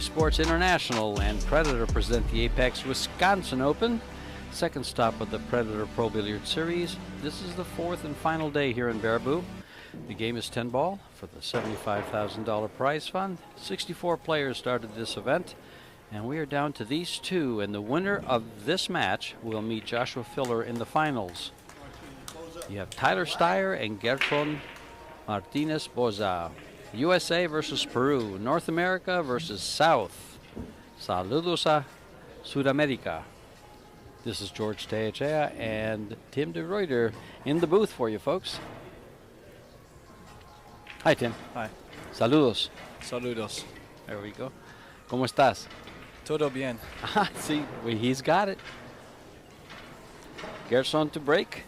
Sports International and Predator present the Apex Wisconsin Open. Second stop of the Predator Pro Billiard Series. This is the fourth and final day here in Baraboo. The game is 10 ball for the $75,000 prize fund. 64 players started this event, and we are down to these two, and the winner of this match will meet Joshua Filler in the finals. You have Tyler Styer and Gerson Martínez Boza. USA versus Peru. North America versus South. Saludos a Sudamerica. This is George Teachea and Tim de Ruyter in the booth for you folks. Hi Tim. Hi. Saludos. Saludos. There we go. ¿Cómo estás? Todo bien. See, he's got it. Gerson to break.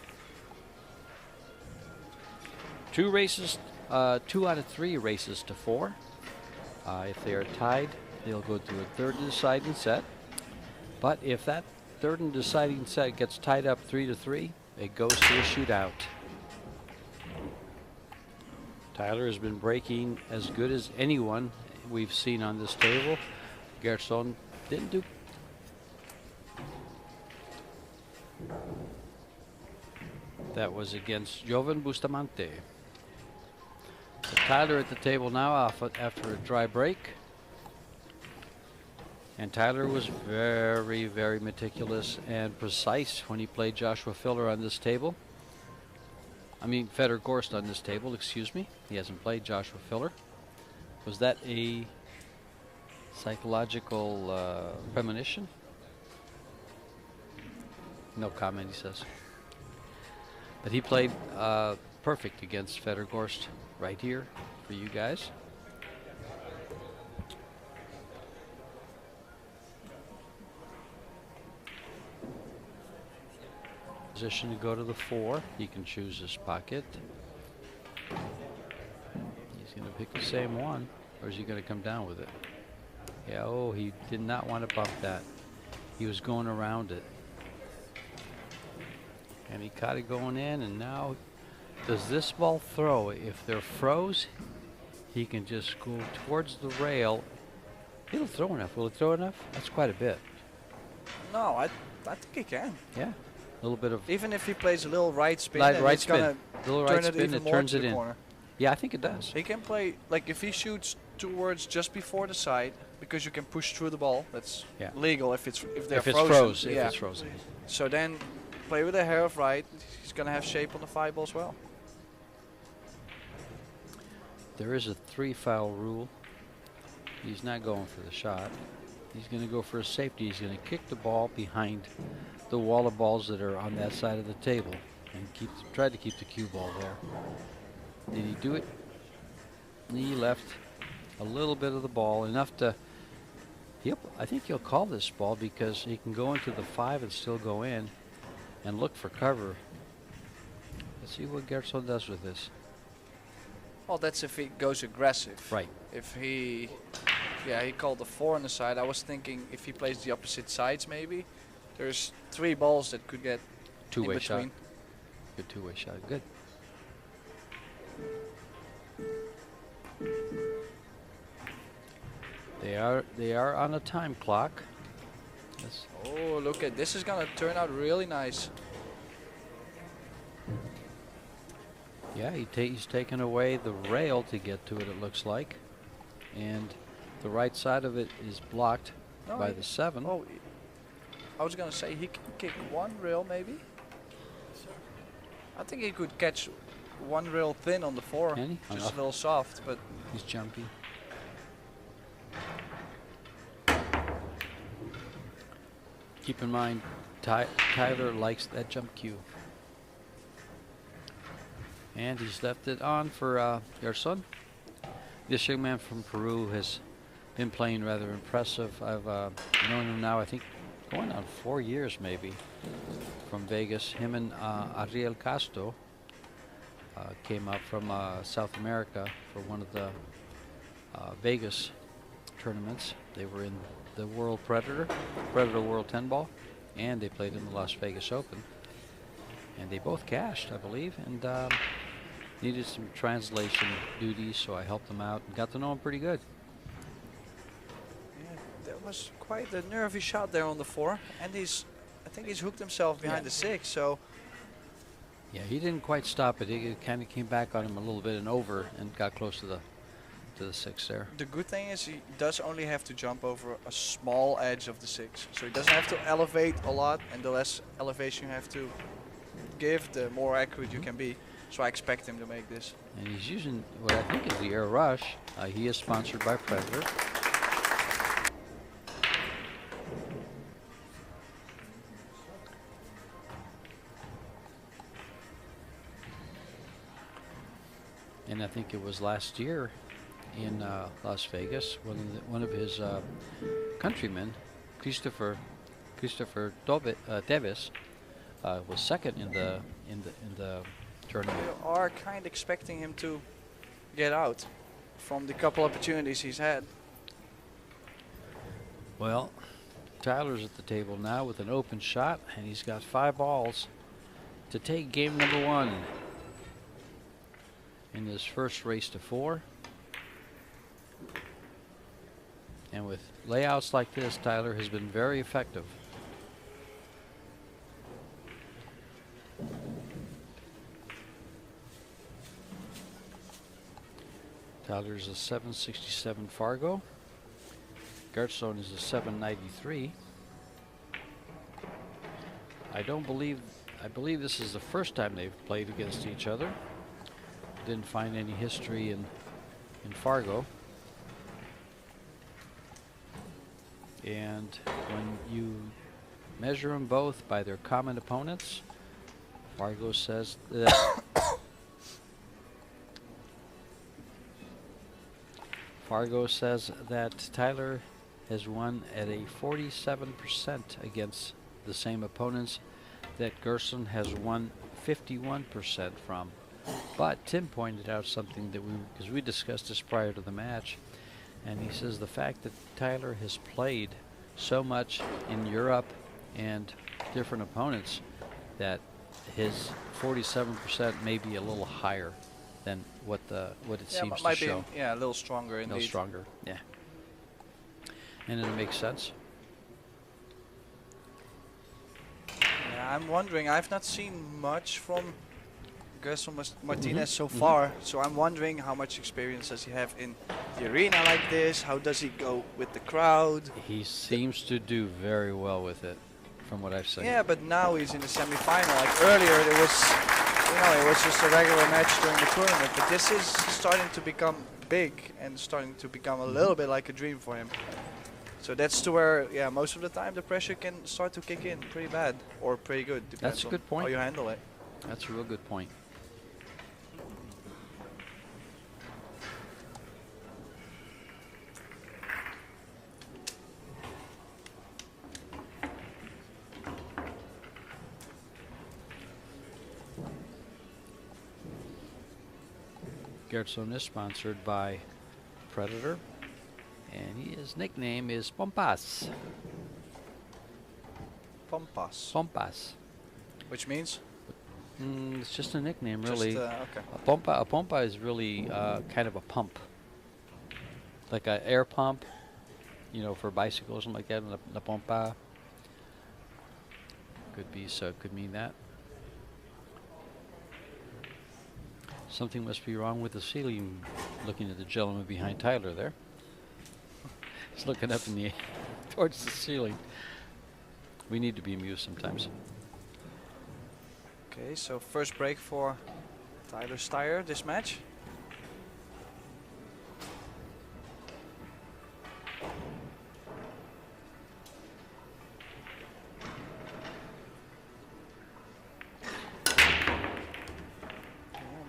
2 races. 2 out of 3 races to 4. If they are tied, they'll go to a third deciding set. But if that third and deciding set gets tied up 3-3, it goes to a shootout. Tyler has been breaking as good as anyone we've seen on this table. Gerson didn't do. That was against Jovan Bustamante. So Tyler at the table now after a dry break. And Tyler was very, very meticulous and precise when he played Joshua Filler on this table. I mean, Fedor Gorst on this table, excuse me. He hasn't played Joshua Filler. Was that a psychological premonition? No comment, he says. But he played perfect against Fedor Gorst right here for you guys. Position to go to the 4. He can choose his pocket. He's going to pick the same one, or is he going to come down with it? Yeah, oh, he did not want to bump that. He was going around it. And he caught it going in, and now does this ball throw? If they're froze, he can just go towards the rail. It'll throw enough. Will it throw enough? That's quite a bit. No, I think he can. Yeah. A little bit of, even if he plays a little right spin, right spin, gonna little turn right spin, even it more turns to it the in. corner. Yeah, I think it does. He can play, like if he shoots towards just before the side, because you can push through the ball. That's legal if they're frozen. If it's frozen. So then play with a hair of right. He's gonna have shape on the 5 ball as well. There is a 3-foul rule. He's not going for the shot. He's going to go for a safety. He's going to kick the ball behind the wall of balls that are on that side of the table and try to keep the cue ball there. Did he do it? He left a little bit of the ball, enough to. I think he'll call this ball because he can go into the 5 and still go in and look for cover. Let's see what Gerson does with this. Well, that's if he goes aggressive. Right. If he, he called the 4 on the side. I was thinking if he plays the opposite sides, maybe. There's 3 balls that could get two-way shot. Good two-way shot. Good. They are on a time clock. Oh, look at this! Is gonna turn out really nice. Yeah, he's taken away the rail to get to it. It looks like, and the right side of it is blocked by the 7. Oh, I was gonna say he can kick 1 rail maybe. I think he could catch 1 rail thin on the 4, just a little soft, but he's jumpy. Keep in mind, Tyler likes that jump cue. And he's left it on for Gerson. This young man from Peru has been playing rather impressive. I've known him now, I think, going on 4 years maybe, from Vegas. Him and Ariel Castro came up from South America for one of the Vegas tournaments. They were in the World Predator World 10 Ball, and they played in the Las Vegas Open. And they both cashed, I believe, and needed some translation duties, so I helped them out and got to know them pretty good. was quite a nervy shot there on the 4, and I think he's hooked himself behind the 6. So yeah, he didn't quite stop it. It kind of came back on him a little bit and over, and got close to the 6 there. the good thing is he does only have to jump over a small edge of the 6, so he doesn't have to elevate a lot, and the less elevation you have to give, the more accurate you can be. So I expect him to make this. And he's using what I think is the air rush. He is sponsored by Predator. And I think it was last year in Las Vegas, one of his countrymen, Christopher Davis, was second in the tournament. We are kind of expecting him to get out from the couple opportunities he's had. Well, Tyler's at the table now with an open shot, and he's got 5 balls to take game number 1 in his first race to 4. And with layouts like this, Tyler has been very effective. Tyler's a 767 Fargo. Gerson is a 793. I believe this is the first time they've played against each other. Didn't find any history in Fargo. And when you measure them both by their common opponents, Fargo says that Tyler has won at a 47% against the same opponents that Gerson has won 51% from. But Tim pointed out something that because we discussed this prior to the match, and he says the fact that Tyler has played so much in Europe and different opponents, that his 47% may be a little higher than what it seems to show. Be, a little stronger indeed. A little stronger, yeah. And it makes sense. Yeah, I'm wondering, I've not seen much from Gerson Martínez so far, so I'm wondering how much experience does he have in the arena like this? How does he go with the crowd? He seems to do very well with it, from what I've seen. Yeah, but now he's in the semi-final. Like earlier, it was just a regular match during the tournament, but this is starting to become big and starting to become a little bit like a dream for him. So that's to where, yeah, most of the time the pressure can start to kick in pretty bad or pretty good. That's a good point. How you handle it. That's a real good point. Gerson is sponsored by Predator, and his nickname is Pompas. Pompas. Pompas. Which means? It's just a nickname, really. Okay. A pompa is really kind of a pump, like an air pump, you know, for bicycles, something like that. La pompa could be, so it could mean that. Something must be wrong with the ceiling. Looking at the gentleman behind Tyler there. He's looking up in the towards the ceiling. We need to be amused sometimes. Okay, so first break for Tyler Styer this match.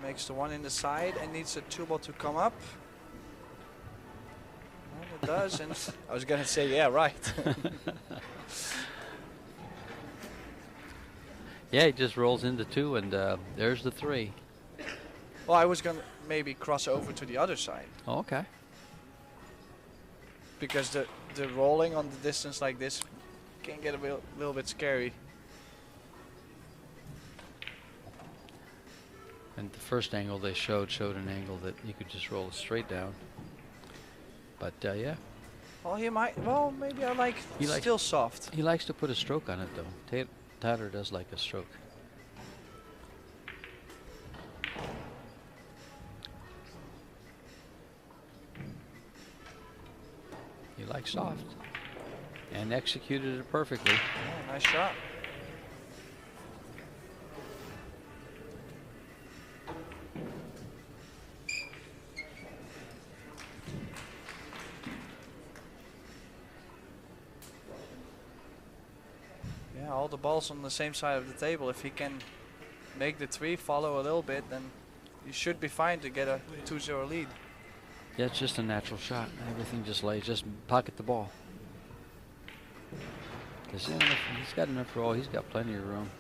Makes the one in the side and needs a 2-ball to come up. And it does, and I was gonna say, yeah, right. Yeah, he just rolls into 2, and there's the 3. Well, I was gonna maybe cross over to the other side. Oh, okay. Because the rolling on the distance like this can get a little bit scary. And the first angle they showed an angle that you could just roll it straight down. But yeah, Well, he might. Well, maybe I like still soft. He likes to put a stroke on it, though. Tyler does like a stroke. He likes soft. And executed it perfectly. Oh, nice shot. Yeah, all the balls on the same side of the table. If he can make the 3, follow a little bit, then he should be fine to get a 2-0 lead. Yeah, it's just a natural shot. Everything just lays, just pocket the ball. Because he's got enough roll. He's got plenty of room.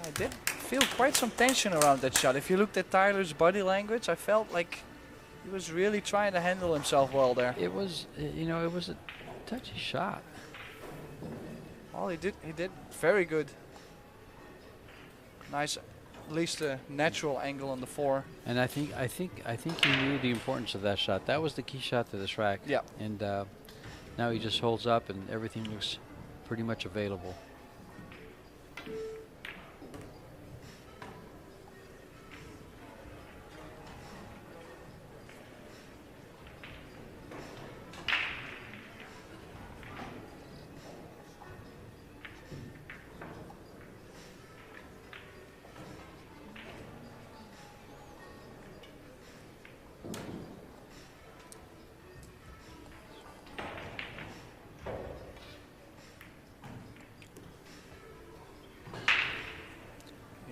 I did feel quite some tension around that shot. If you looked at Tyler's body language, I felt like he was really trying to handle himself well there. It was, it was a touchy shot. Well, he did very good. Nice, at least a natural angle on the 4. And I think he knew the importance of that shot. That was the key shot to this rack. Yeah. And now he just holds up, and everything looks pretty much available.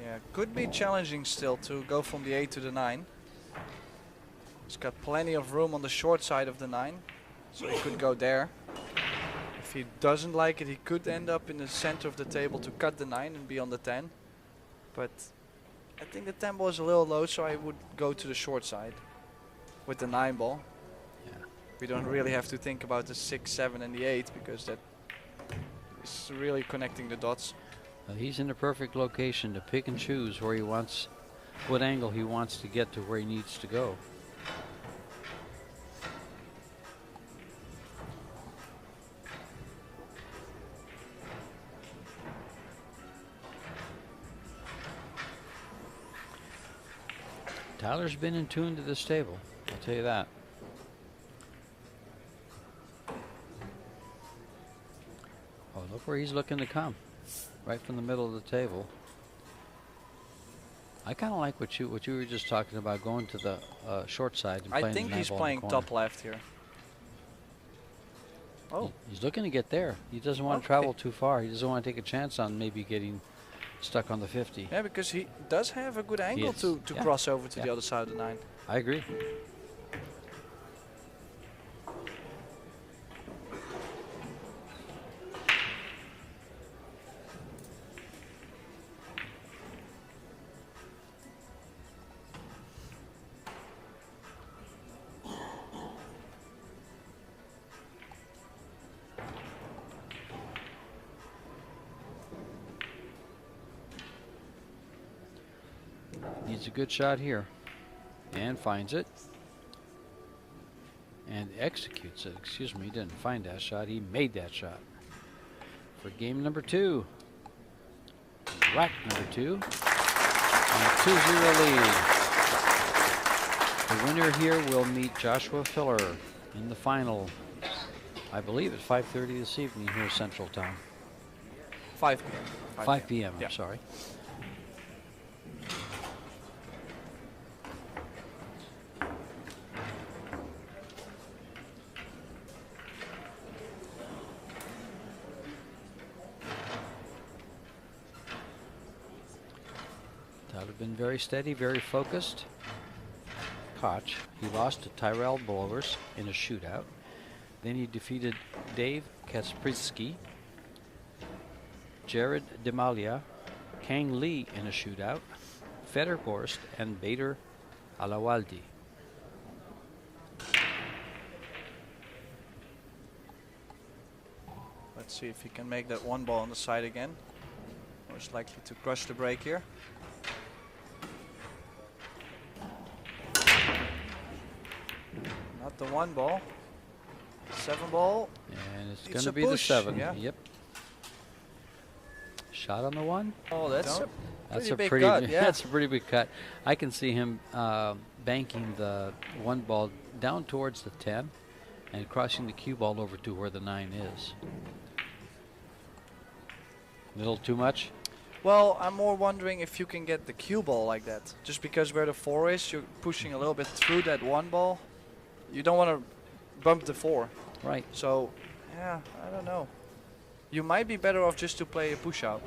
Yeah, could be challenging still to go from the 8 to the 9. He's got plenty of room on the short side of the 9, so he could go there. If he doesn't like it, he could end up in the center of the table to cut the 9 and be on the 10. But I think the 10 ball is a little low, so I would go to the short side with the 9 ball. Yeah. We don't really have to think about the 6, 7 and the 8, because that is really connecting the dots. He's in the perfect location to pick and choose where he wants, what angle he wants to get to where he needs to go. Tyler's been in tune to this table, I'll tell you that. Oh, look where he's looking to come. Right from the middle of the table. I kind of like what you were just talking about, going to the short side and playing. I think the he's ball in playing the corner. top left here. Oh, He's looking to get there. He doesn't want to travel too far. He doesn't want to take a chance on maybe getting stuck on the 50. yeah, because he does have a good angle is, to yeah. cross over to Yeah. the other side of the 9. I agree. Needs a good shot here. And finds it. And executes it. Excuse me, he didn't find that shot. He made that shot. For game number 2. Rack number 2. And a 2-0 lead. The winner here will meet Joshua Filler in the final. I believe at 5:30 this evening here Central Time. 5 p.m. 5 p.m. Yeah. I'm sorry. Tyler been very steady, very focused. Koch, he lost to Tyrell Bowlers in a shootout. Then he defeated Dave Kasprzycki, Jared Demalia, Kang Lee in a shootout, Federhorst, and Bader Alawaldi. Let's see if he can make that one ball on the side again. Most likely to crush the break here. Not the one ball. 7 ball. And it's It's going a to be the push, 7. yeah. Yep. Shot on the 1. Oh, that's a That's pretty a big pretty cut, yeah. That's a pretty big cut. I can see him banking the 1 ball down towards the 10 and crossing the cue ball over to where the 9 is. A little too much? Well, I'm more wondering if you can get the cue ball like that. Just because where the 4 is, you're pushing a little bit through that 1 ball. You don't want to bump the 4. Right. So, yeah, I don't know. You might be better off just to play a push out.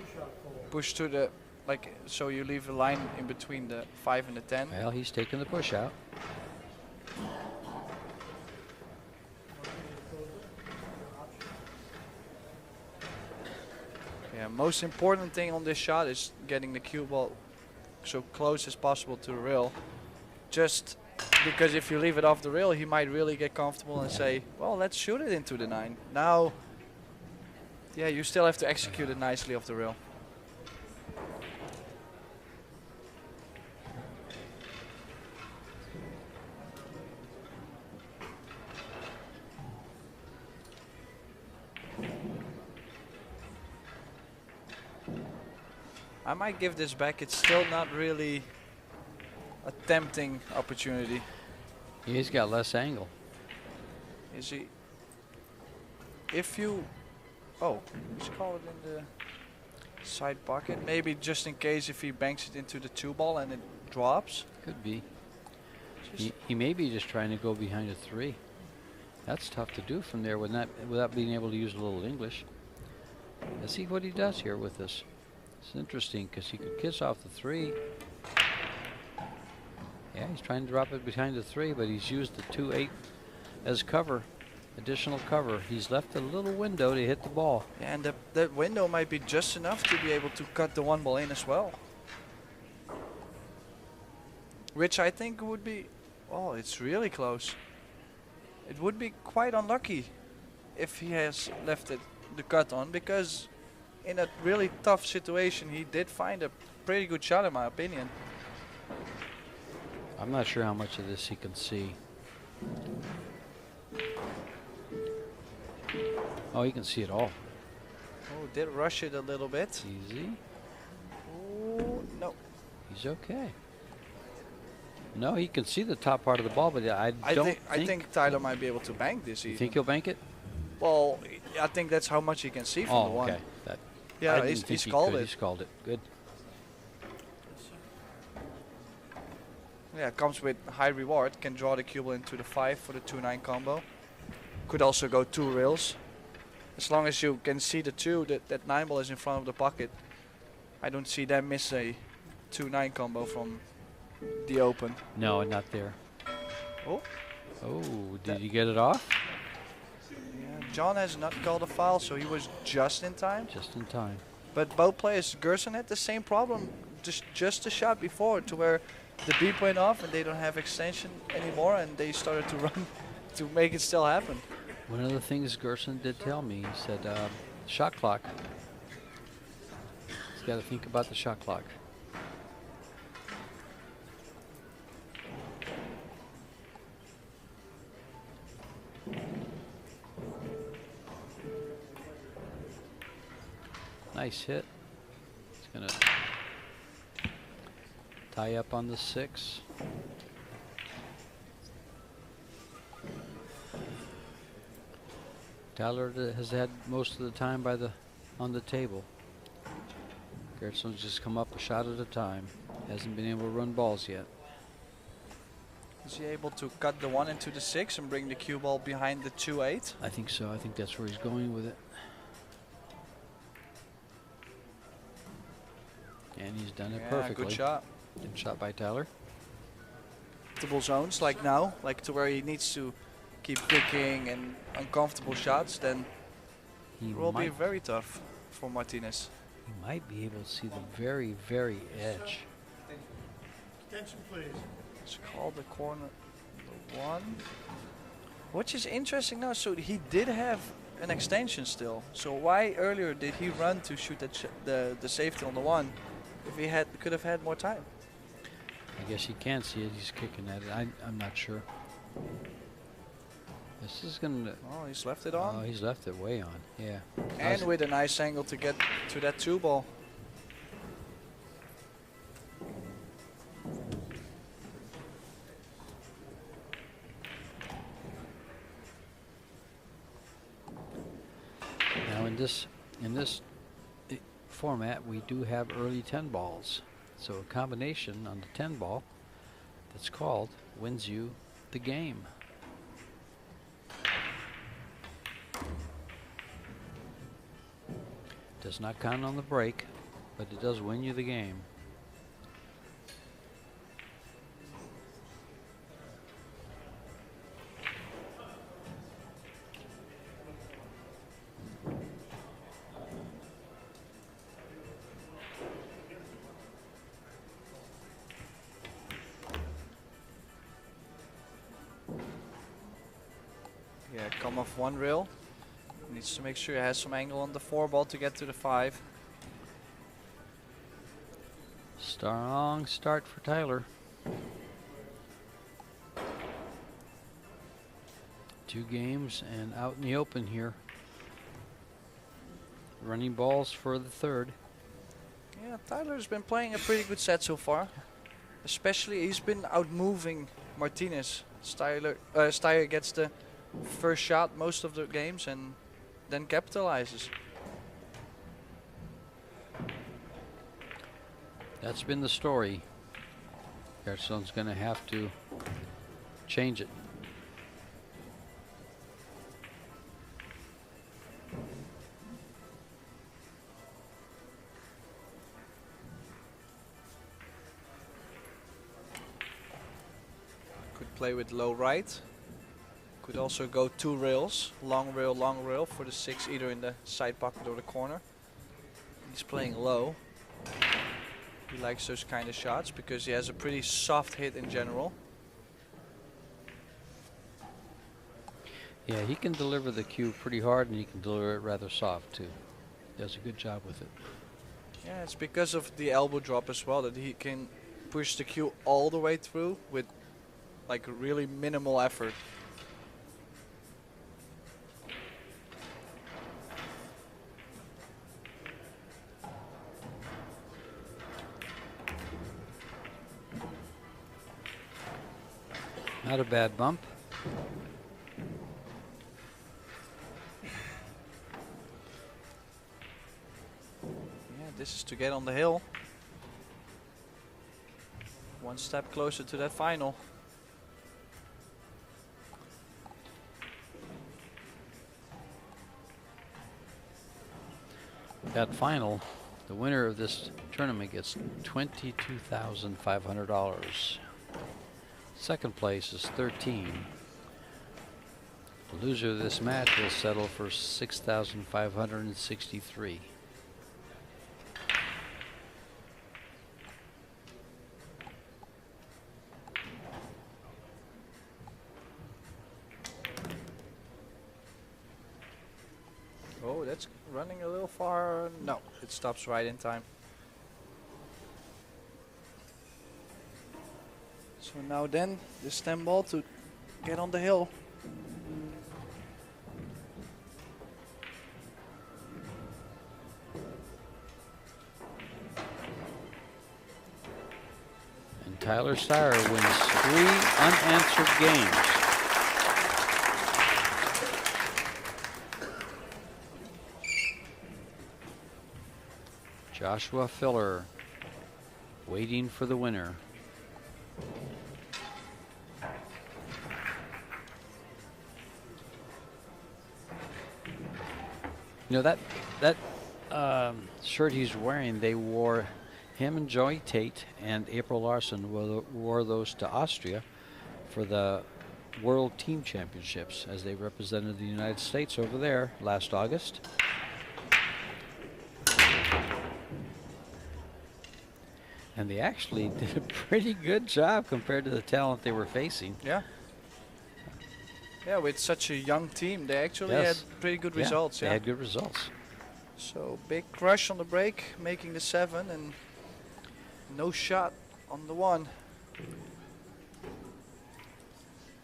Push to the, like, so you leave a line in between the 5 and the 10. Well, he's taking the push out. Yeah, most important thing on this shot is getting the cue ball so close as possible to the rail. Just because if you leave it off the rail, he might really get comfortable and say, well, let's shoot it into the 9. Now, yeah, you still have to execute it nicely off the rail. I might give this back. It's still not really a tempting opportunity. He's got less angle. Is he? If you... Oh, let's call it in the side pocket. Maybe just in case if he banks it into the 2 ball and it drops. Could be. He may be just trying to go behind a 3. That's tough to do from there without being able to use a little English. Let's see what he does here with this. It's interesting because he could kiss off the 3. Yeah, he's trying to drop it behind the 3, but he's used the 2-8 as cover, additional cover. He's left a little window to hit the ball. Yeah, and that window might be just enough to be able to cut the 1 ball in as well. Which I think would be... Oh, it's really close. It would be quite unlucky if he has left it the cut on, because in a really tough situation he did find a pretty good shot in my opinion. I'm not sure how much of this he can see. Oh, he can see it all. Oh, did rush it a little bit. Easy. Oh, no. He's okay. No, he can see the top part of the ball, but I think Tyler might be able to bank this. You even. think he'll bank it? Well, I think that's how much he can see from the 1. Okay. That, Yeah, he's he's called it. He's called it. Good. Yeah, comes with high reward. Can draw the cue ball into the 5 for the 2-9 combo. Could also go 2 rails. As long as you can see the 2, that 9 ball is in front of the pocket. I don't see them miss a 2-9 combo from the open. No, not there. Oh. Oh, did you get it off? Yeah, John has not called a foul, so he was just in time. Just in time. But both players, Gerson had the same problem just a shot before, to where the beep went off and they don't have extension anymore, and they started to run to make it still happen. One of the things Gerson did tell me, he said, shot clock. He's got to think about the shot clock. Nice hit. He's going to tie up on the 6. Tyler has had most of the time on the table. Gerson's just come up a shot at a time. Hasn't been able to run balls yet. Is he able to cut the 1 into the 6 and bring the cue ball behind the 2-8? I think so. I think that's where he's going with it. And he's done it perfectly. Good shot. Good shot by Tyler. Comfortable zones like now, like to where he needs to keep kicking and uncomfortable shots, then it will be very tough for Martínez. He might be able to see the very, very edge. Attention, please. Let's call the corner the 1. Which is interesting now. So he did have an extension still. So why earlier did he run to shoot that the safety on the 1 if he could have had more time? I guess he can't see it. He's kicking at it. I'm not sure. This is gonna. Oh, he's left it on. Oh, he's left it way on. Yeah. And with a nice angle to get to that 2 ball. Now in this format, we do have early 10 balls. So a combination on the 10 ball that's called wins you the game. Does not count on the break, but it does win you the game. Yeah, come off 1 rail. Needs to make sure he has some angle on the 4 ball to get to the 5. Strong start for Tyler. 2 games and out in the open here. Running balls for the 3rd. Yeah, Tyler's been playing a pretty good set so far. Especially he's been outmoving Martínez. Styer gets the first shot most of the games and then capitalizes. That's been the story. Gerson's going to have to change it. Could play with low right. Could also go 2 rails, long rail for the 6, either in the side pocket or the corner. He's playing low. He likes those kind of shots because he has a pretty soft hit in general. Yeah, he can deliver the cue pretty hard and he can deliver it rather soft too. Does a good job with it. Yeah, it's because of the elbow drop as well that he can push the cue all the way through with like really minimal effort. Not a bad bump. Yeah, this is to get on the hill. 1 step closer to that final. That final, the winner of this tournament gets $22,500. Second place is 13. The loser of this match will settle for 6,563. Oh, that's running a little far. No, it stops right in time. So now then, the stem ball to get on the hill. And Tyler Styer wins 3 unanswered games. Joshua Filler waiting for the winner. You know, that shirt he's wearing, they wore, him and Joey Tate and April Larson wore those to Austria for the World Team Championships as they represented the United States over there last August. And they actually did a pretty good job compared to the talent they were facing. Yeah. Yeah, with such a young team, they actually Yes. had pretty good Yeah, results. They Yeah. had good results. So big crush on the break, making the 7, and no shot on the 1.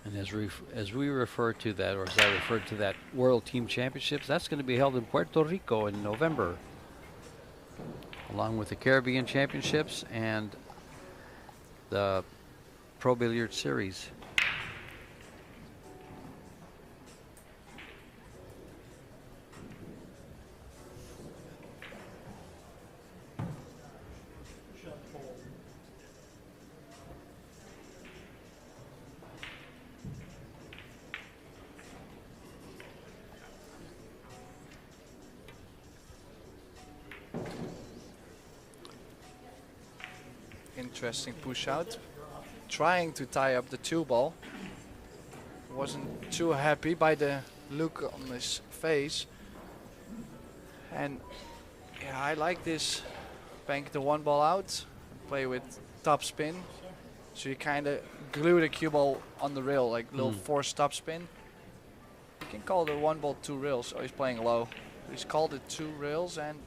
And as we refer to that, or as I referred to that, World Team Championships, that's going to be held in Puerto Rico in November, along with the Caribbean Championships and the Pro Billiard Series. Interesting push out. Trying to tie up the 2 ball. Wasn't too happy by the look on his face. And yeah, I like this. Bank the 1 ball out. Play with top spin. So you kind of glue the cue ball on the rail, like little forced top spin. You can call the 1 ball 2 rails. Oh, he's playing low. He's called it 2 rails, and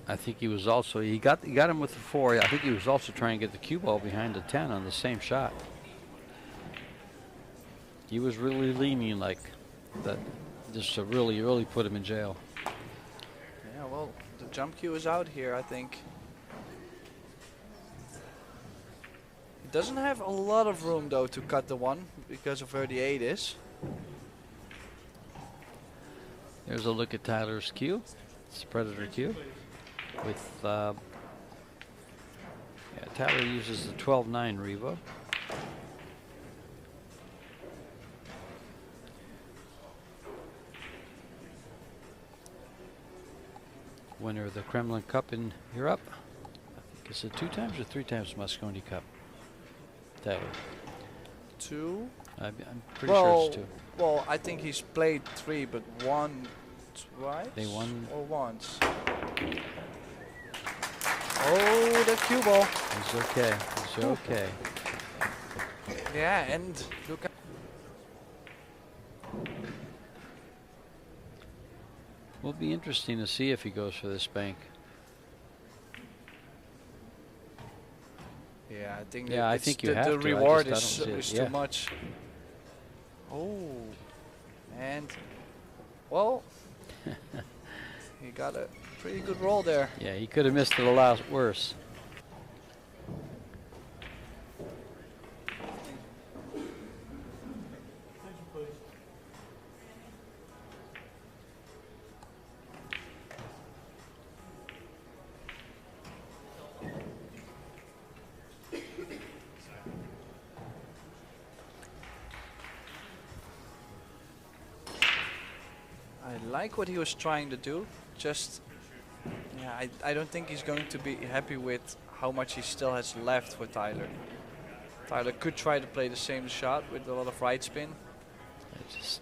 I think he was also, he got him with the 4. I think he was also trying to get the cue ball behind the 10 on the same shot. He was really leaning like that, just to really put him in jail. yeah, well, the jump cue is out here, I think. He doesn't have a lot of room though to cut the 1 because of where the 8 is. There's a look at Tyler's cue. It's the Predator cue. With yeah, Tyler uses the 12-9 Revo. Winner of the Kremlin Cup in Europe. I think it's a 2 times or 3 times Mosconi Cup. Tyler. 2. I'm pretty sure it's 2. Well, I think he's played 3, but 1 twice. They won. Or once. Oh, the cue ball. He's okay. He's okay. Yeah, and look at. Will be interesting to see if he goes for this bank. Yeah, I think. Yeah, I it's think you the have to. I reward just- I don't see it. is Yeah. too much. Oh, and well, he got a pretty good roll there. Yeah, he could have missed it a lot worse. Attention, please. I like what he was trying to do. Just, yeah, I don't think he's going to be happy with how much he still has left for Tyler. Tyler could try to play the same shot with a lot of right spin. I just,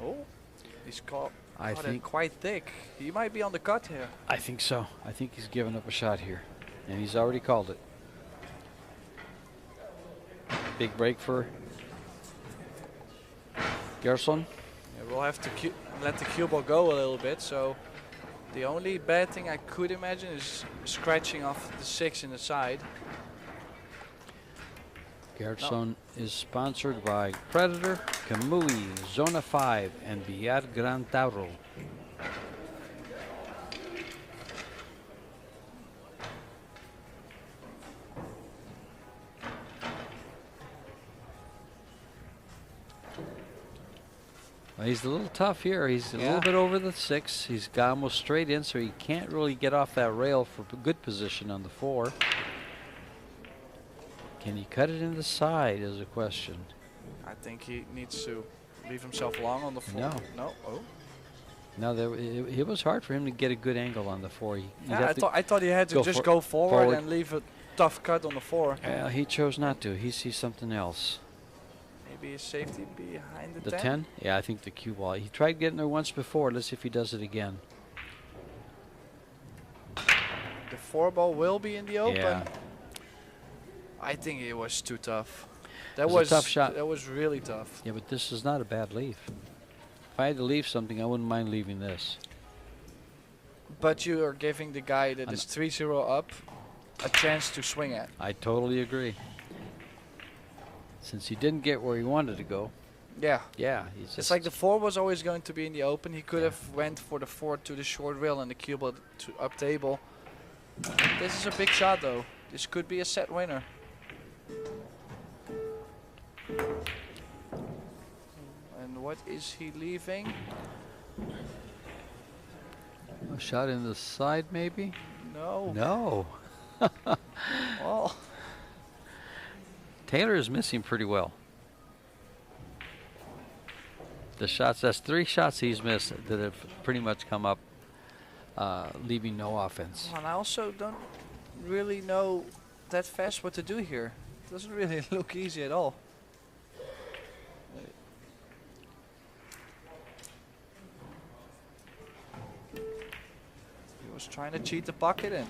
Oh, he's caught I it think quite thick. He might be on the cut here. I think so. I think he's given up a shot here, and he's already called it. Big break for Gerson. Yeah, we'll have to let the cue ball go a little bit. So the only bad thing I could imagine is scratching off the 6 in the side. Gerson is sponsored by Predator, Kamui, Zona 5, and Villar Gran Tauro. Well, he's a little tough here. He's a little bit over the 6. He's got almost straight in, so he can't really get off that rail for good position on the 4. Can he cut it in the side is a question. I think he needs to leave himself long on the 4. No. No. Oh. No, it was hard for him to get a good angle on the 4. Yeah, I thought he had to just go forward and leave a tough cut on the 4. Well, he chose not to. He sees something else. Maybe his safety behind the The 10. 10? Yeah, I think the cue ball. He tried getting there once before. Let's see if he does it again. The four ball will be in the open. Yeah. I think it was too tough. It That was a tough shot. That was really tough. Yeah, but this is not a bad leave. If I had to leave something, I wouldn't mind leaving this. But you are giving the guy that is 3-0 up a chance to swing at. I totally agree. Since he didn't get where he wanted to go. Yeah. Yeah, he's just It's like the 4 was always going to be in the open. He could have went for the 4 to the short rail and the cube to up table. This is a big shot though. This could be a set winner. And what is he leaving? a shot in the side, maybe. No. No. Well, Taylor is missing pretty well. The shots, that's 3 shots he's missed that have pretty much come up, leaving no offense. and I also don't really know that fast what to do here. It doesn't really look easy at all. He was trying to cheat the pocket and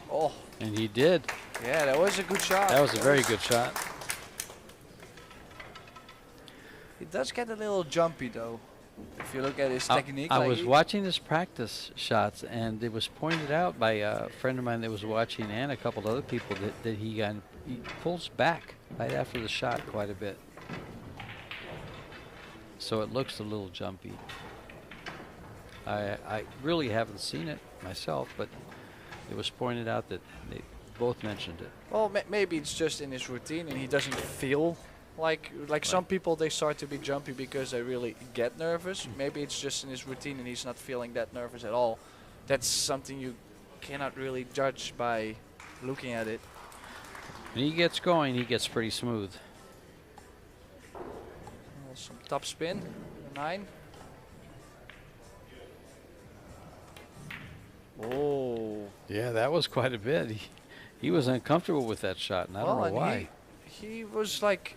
And he did. yeah, that was a good shot. That was a very good shot. He does get a little jumpy though. If you look at his technique. I like was he- watching his practice shots, and it was pointed out by a friend of mine that was watching, and a couple other people, that he pulls back right after the shot quite a bit. So it looks a little jumpy. I really haven't seen it myself, but it was pointed out that they both mentioned it. Well, maybe it's just in his routine and he doesn't feel like some people, they start to be jumpy because they really get nervous. Maybe it's just in his routine and he's not feeling that nervous at all. That's something you cannot really judge by looking at it. When he gets going, he gets pretty smooth. Well, some top spin, 9. Oh. Yeah, that was quite a bit. He was uncomfortable with that shot, and I don't know and why. He was like,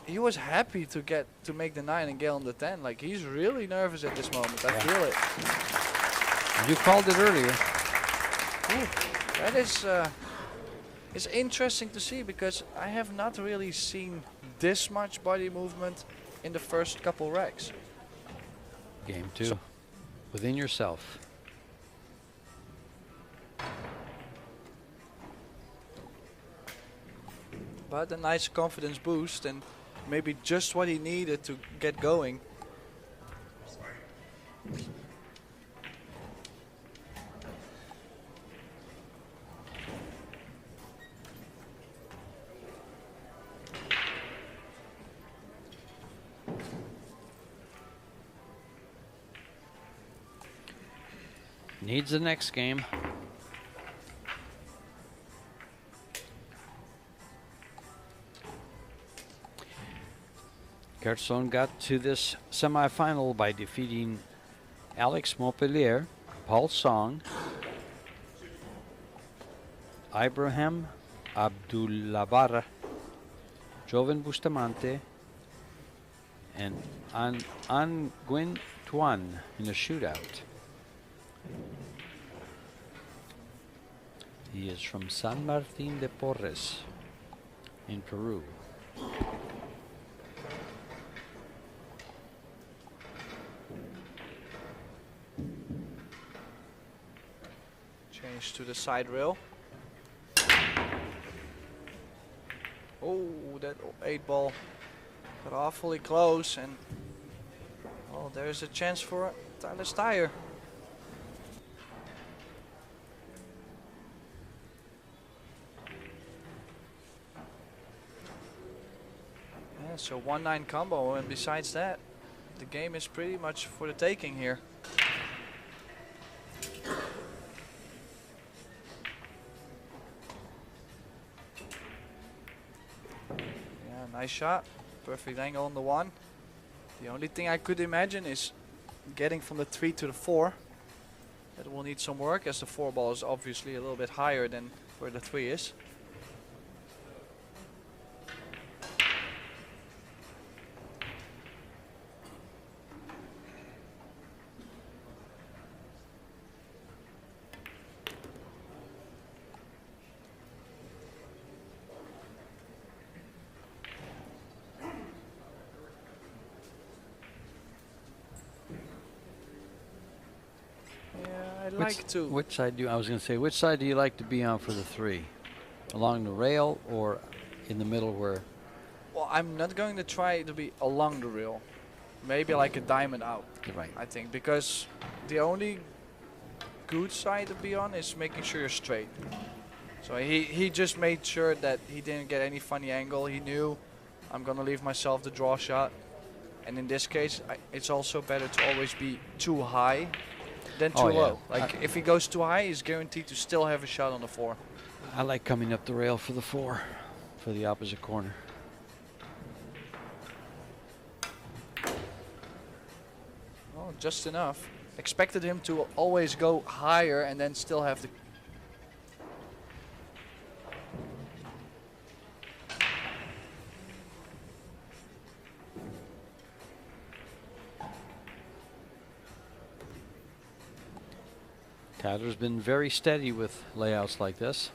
he was happy to make the 9 and get on the 10. Like, he's really nervous at this moment. I feel it. You called it earlier. Ooh, that is it's interesting to see because I have not really seen this much body movement in the first couple racks. Game 2. So- Within yourself. But a nice confidence boost and maybe just what he needed to get going. Needs the next game. Gerson got to this semifinal by defeating Alex Montpellier, Paul Song, Ibrahim Abdullabar, Joven Bustamante, and Nguyen Tuan in a shootout. He is from San Martin de Porres in Peru. Change to the side rail. Oh, that 8 ball got awfully close, and oh, there's a chance for Tyler Styer. Yeah, so 1-9 combo, and besides that, the game is pretty much for the taking here. Nice shot, perfect angle on the 1. The only thing I could imagine is getting from the 3 to the 4. That will need some work as the 4 ball is obviously a little bit higher than where the 3 is. like to? Which side do I was going to say? Which side do you like to be on for the 3? Along the rail or in the middle where? Well, I'm not going to try to be along the rail. Maybe like a diamond out. Right. I think, because the only good side to be on is making sure you're straight. So he just made sure that he didn't get any funny angle. He knew I'm gonna leave myself the draw shot. And in this case, it's also better to always be too high than too low. Like if he goes too high, he's guaranteed to still have a shot on the 4. I like coming up the rail for the 4, for the opposite corner. Oh, just enough. Expected him to always go higher and then still have the... Tyler's been very steady with layouts like this.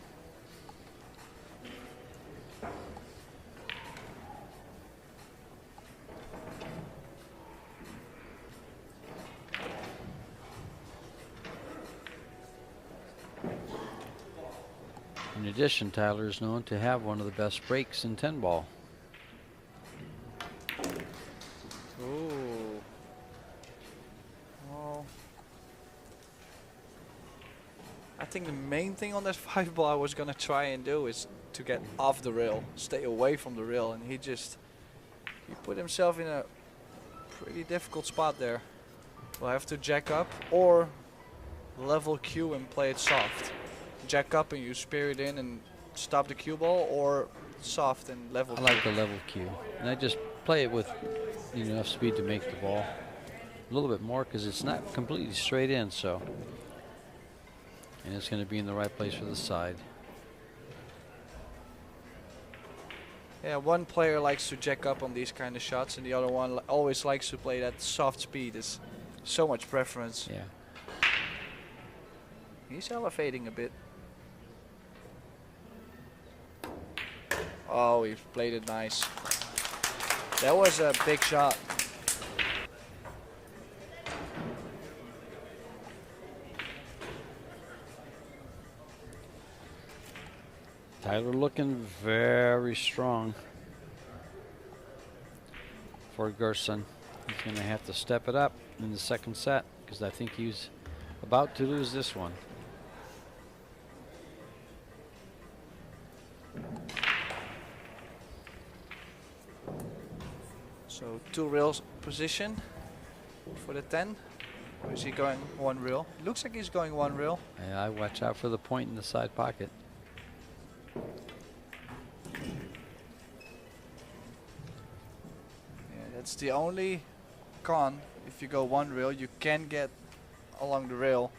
In addition, Tyler is known to have one of the best breaks in 10 ball. Ooh. Well, I think the main thing on that 5 ball I was gonna try and do is to get off the rail, stay away from the rail, and he put himself in a pretty difficult spot there. We'll have to jack up or level cue and play it soft. Jack up and you spear it in and stop the cue ball, or soft and level. I like the level cue, and I just play it with enough speed to make the ball a little bit more, because it's not completely straight in, so, and it's going to be in the right place for the side. Yeah, one player likes to jack up on these kind of shots, and the other one always likes to play that soft speed. It's so much preference. Yeah. He's elevating a bit. Oh, he played it nice. That was a big shot. Tyler looking very strong for Gerson. He's going to have to step it up in the second set, because I think he's about to lose this one. So 2 rails position for the 10. Or is he going 1 rail? Looks like he's going 1 rail. Yeah, I watch out for the point in the side pocket. Yeah, that's the only con. If you go 1 rail, you can get along the rail.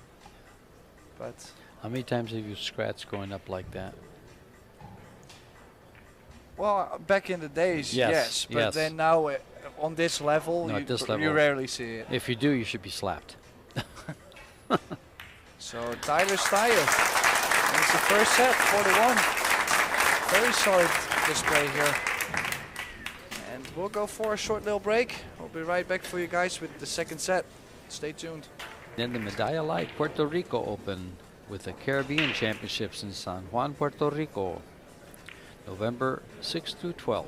But How many times have you scratched going up like that? well, back in the days, yes. But then now on this level, No, at this level, you rarely see it. If you do, you should be slapped. So Tyler Styer wins the first set, 4-1. Very solid display here. And we'll go for a short little break. We'll be right back for you guys with the second set. Stay tuned. Then the Medalla Light Puerto Rico Open with the Caribbean Championships in San Juan, Puerto Rico, November 6th through 12th.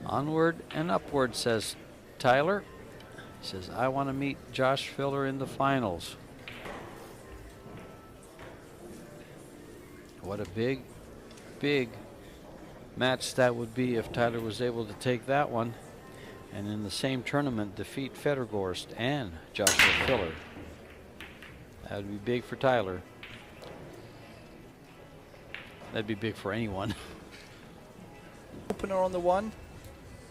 Onward and upward, says Tyler. He says, I want to meet Josh Filler in the finals. What a big, big match that would be if Tyler was able to take that one and in the same tournament defeat Federgorst and Joshua Filler. That would be big for Tyler. That'd be big for anyone. Opener on the 1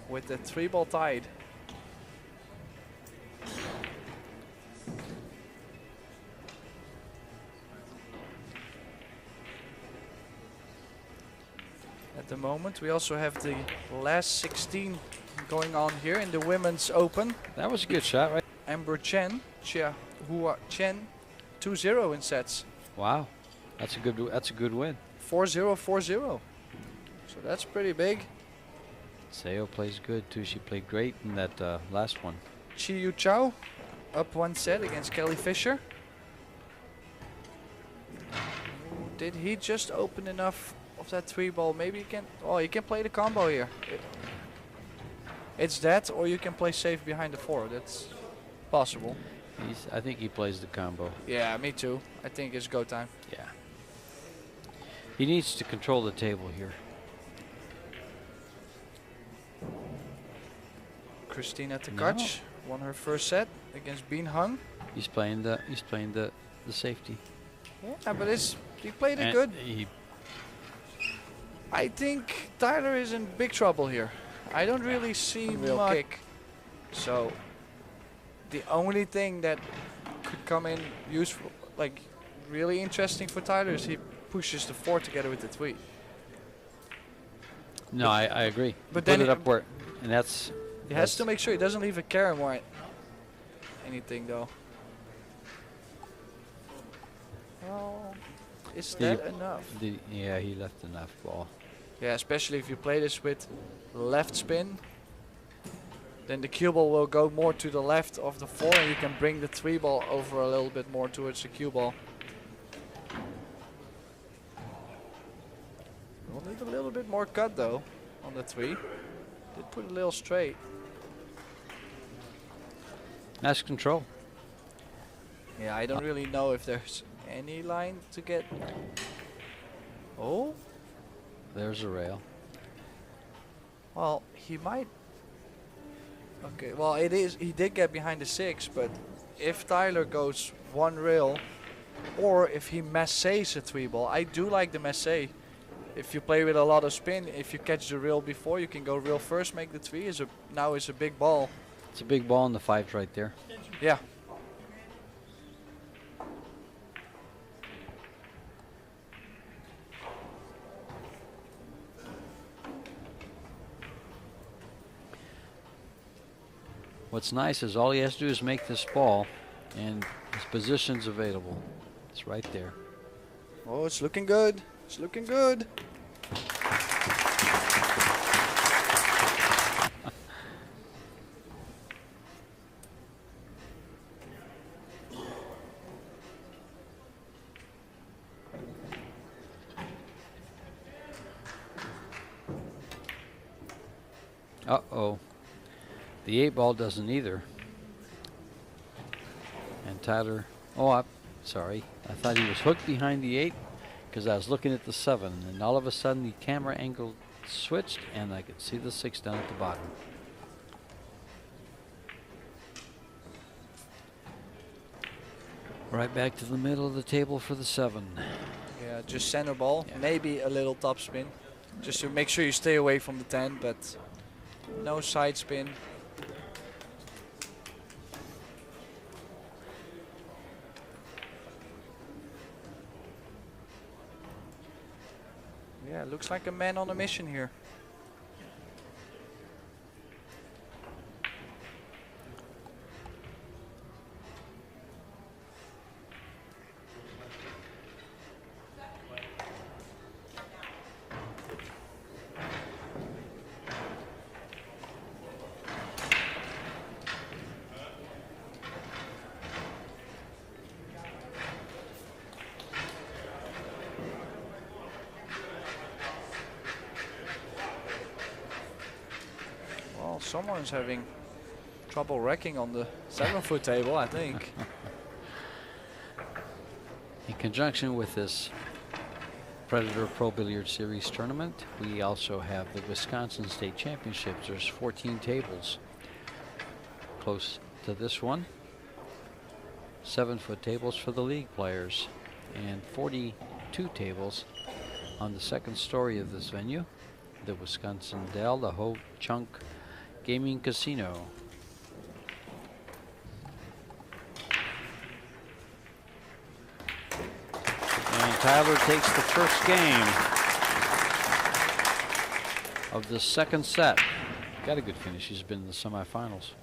with the 3-ball tied. At the moment, we also have the last 16 going on here in the Women's Open. That was a good shot, right? Amber Chen, Hua Chen, 2-0 in sets. Wow, that's a good win. 4-0, 4-0. So that's pretty big. Seo plays good too. She played great in that last one. Chi Yu Chao up one set against Kelly Fisher. Did he just open enough of that 3-ball? Maybe he can. Oh, you can play the combo here. It's that, or you can play safe behind the 4. That's possible. I think he plays the combo. Yeah, me too. I think it's go time. Yeah. He needs to control the table here. Christina Tkach won her first set against Bean Hung. He's playing the safety. Yeah, but he played it And good. He I think Tyler is in big trouble here. I don't really see real kick. So the only thing that could come in useful, like really interesting for Tyler, is he pushes the 4 together with the 3. No, I agree. But Put then it up where, and that's. He has to make sure he doesn't leave a carom or anything though. Well, is that enough? Yeah, he left enough ball. Yeah, especially if you play this with left spin, then the cue ball will go more to the left of the 4 and you can bring the 3-ball over a little bit more towards the cue ball. We'll need a little bit more cut though on the 3. Did put a little straight. Nice control. Yeah, I don't really know if there's any line to get. Oh, There's a rail. well, he might. Okay, well, it is. He did get behind the 6, but if Tyler goes one rail, or if he massays a 3-ball, I do like the massay. If you play with a lot of spin, if you catch the rail before, you can go rail first, make the 3. Now is a big ball. It's a big ball, and the 5's right there. Yeah. What's nice is all he has to do is make this ball, and his position's available. It's right there. Oh, it's looking good. It's looking good. Uh-oh. The 8-ball doesn't either. And Tyler, sorry. I thought he was hooked behind the 8 because I was looking at the 7, and all of a sudden the camera angle switched and I could see the 6 down at the bottom. Right back to the middle of the table for the 7. Yeah, just center ball. Yeah. Maybe a little top spin. Just to make sure you stay away from the 10, but no side spin. Yeah, looks like a man on a mission here. Someone's having trouble wrecking on the 7-foot table, I think. In conjunction with this Predator Pro Billiard Series tournament, we also have the Wisconsin State Championships. There's 14 tables close to this one. 7-foot tables for the league players and 42 tables on the second story of this venue, the Wisconsin Dell, the Ho Chunk Gaming Casino. And Tyler takes the first game of the second set. Got a good finish. He's been in the semifinals.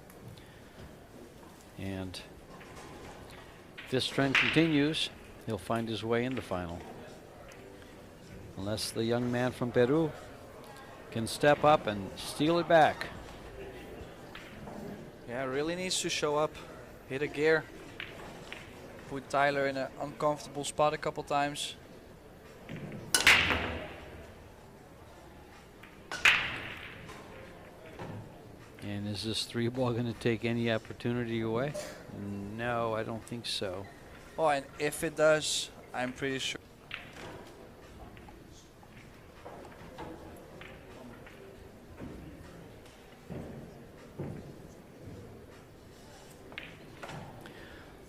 And if this trend continues, he'll find his way in the final. Unless the young man from Peru can step up and steal it back. Yeah, really needs to show up hit a gear. Put Tyler in an uncomfortable spot a couple times. And is this 3-ball going to take any opportunity away? No, I don't think so. Oh, and if it does, I'm pretty sure.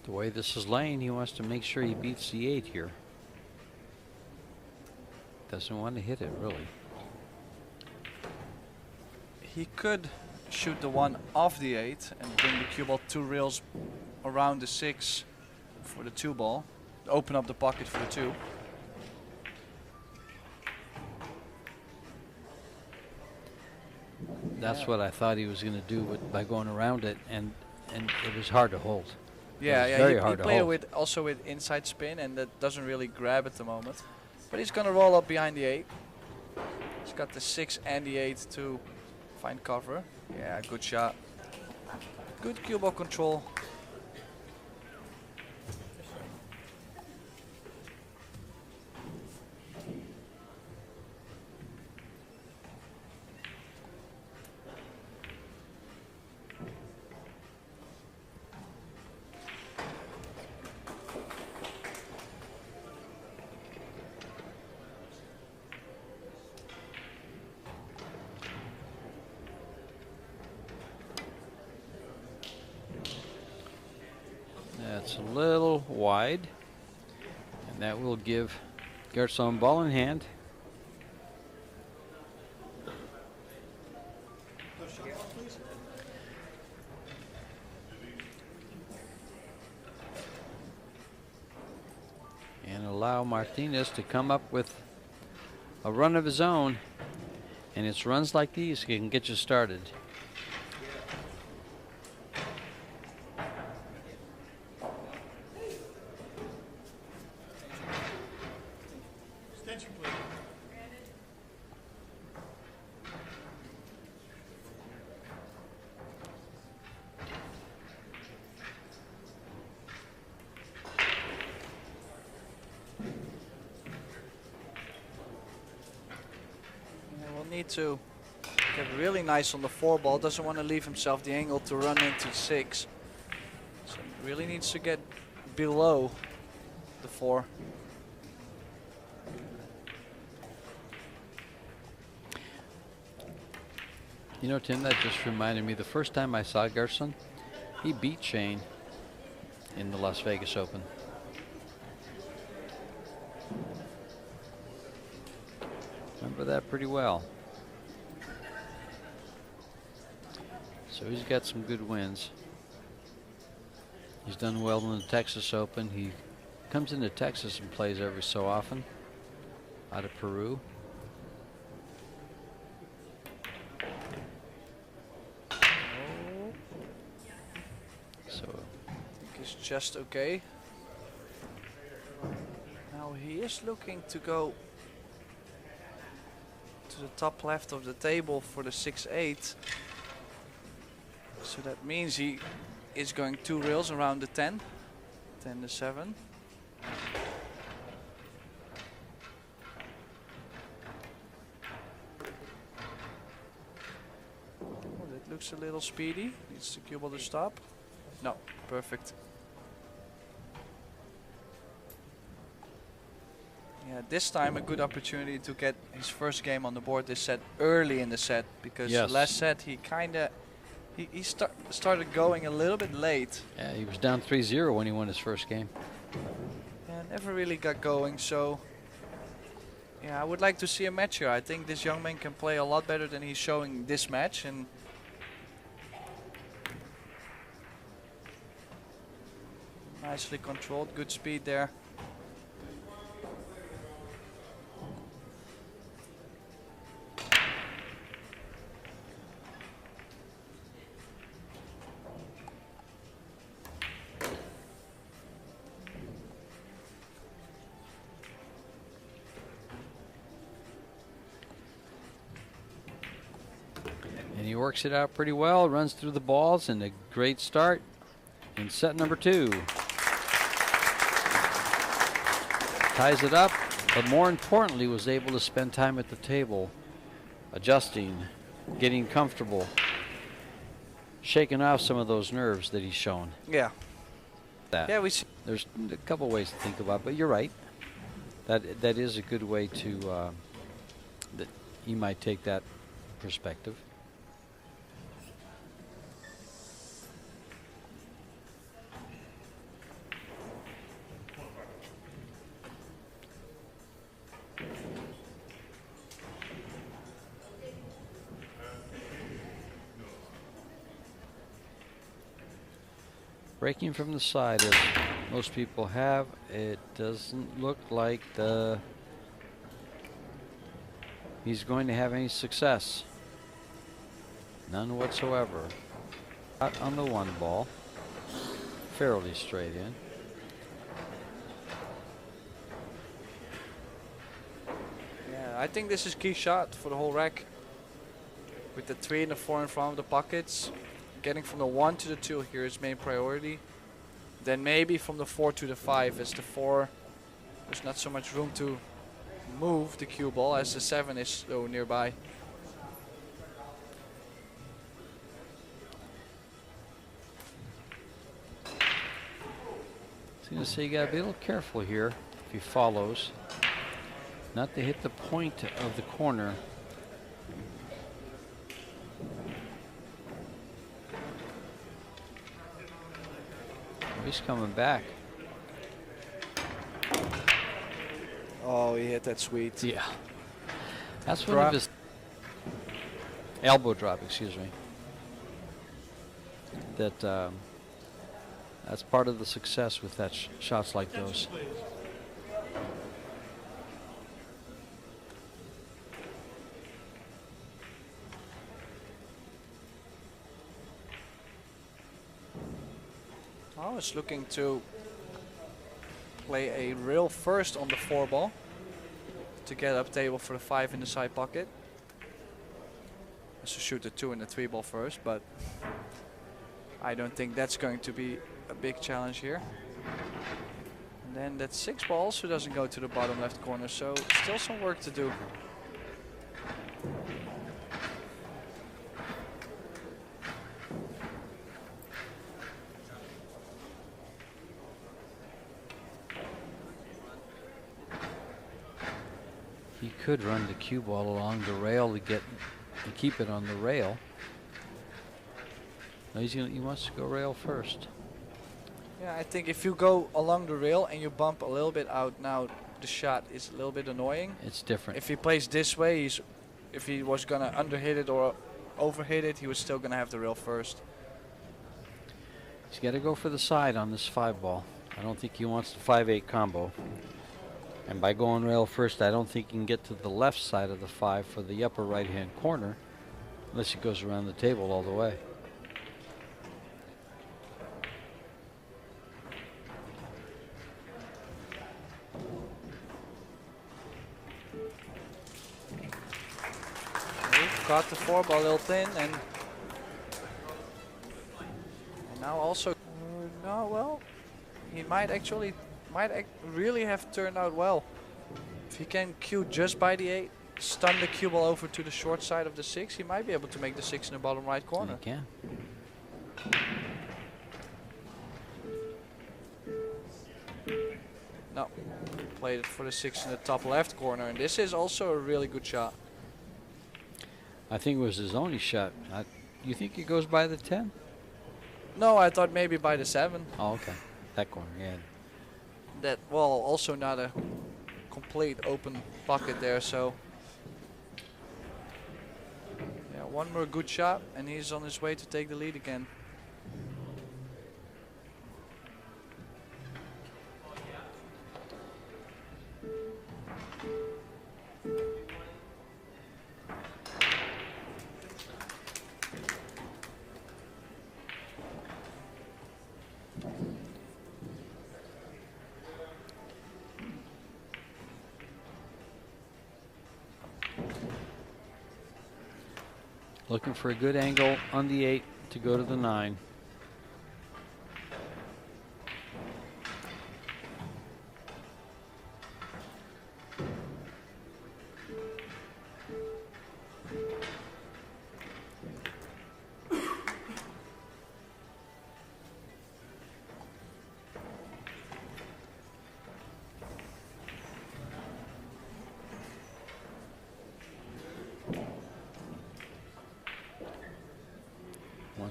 The way this is laying, he wants to make sure he beats the 8 here. Doesn't want to hit it, really. He could shoot the 1 off the 8 and bring the cue ball 2 reels around the 6 for the 2-ball. Open up the pocket for the 2. That's what I thought he was going to do by going around it, and it was hard to hold. Yeah, yeah, very he hard to played it hold. with also with inside spin, and that doesn't really grab at the moment. But he's gonna roll up behind the 8. He's got the 6 and the 8 to find cover. Yeah, good shot. Good cue ball control. That's a little wide, and that will give Gerson ball in hand. And allow Martínez to come up with a run of his own, and it's runs like these he can get you started. Extension, please. We'll need to get really nice on the 4-ball. Doesn't want to leave himself the angle to run into 6. So really needs to get below the 4. You know, Tim, that just reminded me, the first time I saw Gerson, he beat Shane in the Las Vegas Open. Remember that pretty well. So he's got some good wins. He's done well in the Texas Open. He comes into Texas and plays every so often out of Peru. So I think it's just okay. Now he is looking to go to the top left of the table for the 6-8. So that means he is going 2 reels around the 10. 10 to 7. Oh, that looks a little speedy. Needs the cue ball to stop. No, perfect. Yeah, this time a good opportunity to get his first game on the board this set early in the set, because Yes. last set he kinda started going a little bit late. yeah, he was down 3-0 when he won his first game. And never really got going, so yeah, I would like to see a match here. I think this young man can play a lot better than he's showing this match, and nicely controlled, good speed there. And he works it out pretty well, runs through the balls, and a great start. in set number 2. Ties it up, but more importantly was able to spend time at the table, adjusting, getting comfortable, shaking off some of those nerves that he's shown. Yeah. That. Yeah, we see. There's a couple ways to think about, but you're right. That is a good way to that you might take that perspective. Breaking from the side, as most people have, it doesn't look like he's going to have any success. None whatsoever. Out on the 1 ball, fairly straight in. Yeah, I think this is key shot for the whole rack. With the 3 and the 4 in front of the pockets. Getting from the 1 to the 2 here is main priority. Then maybe from the 4 to the 5, as the 4, there's not so much room to move the cue ball, as the 7 is so nearby. I was going to say you got to be a little careful here if he follows, not to hit the point of the corner. He's coming back. Oh, he hit that sweet. Yeah. That's one of his elbow drop, excuse me. That's part of the success with that shots like those. I was looking to play a rail first on the 4 ball to get up table for the 5 in the side pocket. So shoot the 2 and the 3 ball first, but I don't think that's going to be a big challenge here. And then that 6 ball also doesn't go to the bottom left corner, so still some work to do. He could run the cue ball along the rail to keep it on the rail. No, he wants to go rail first. Yeah, I think if you go along the rail and you bump a little bit out now, the shot is a little bit annoying. It's different. If he plays this way, if he was gonna underhit it or overhit it, he was still gonna have the rail first. He's got to go for the side on this 5 ball. I don't think he wants the 5-8 combo. And by going rail first, I don't think he can get to the left side of the 5 for the upper right-hand corner, unless he goes around the table all the way. Got the 4 ball a little thin, and now also, no, well, he might really have turned out well. If he can cue just by the 8, stun the cue ball over to the short side of the 6, he might be able to make the 6 in the bottom right corner. He can. No, played it for the 6 in the top left corner, and this is also a really good shot. I think it was his only shot. You think he goes by the 10? No, I thought maybe by the 7. Oh, okay. That corner, yeah. That, well, also not a complete open pocket there, so yeah, one more good shot and he's on his way to take the lead again. Looking for a good angle on the 8 to go to the 9.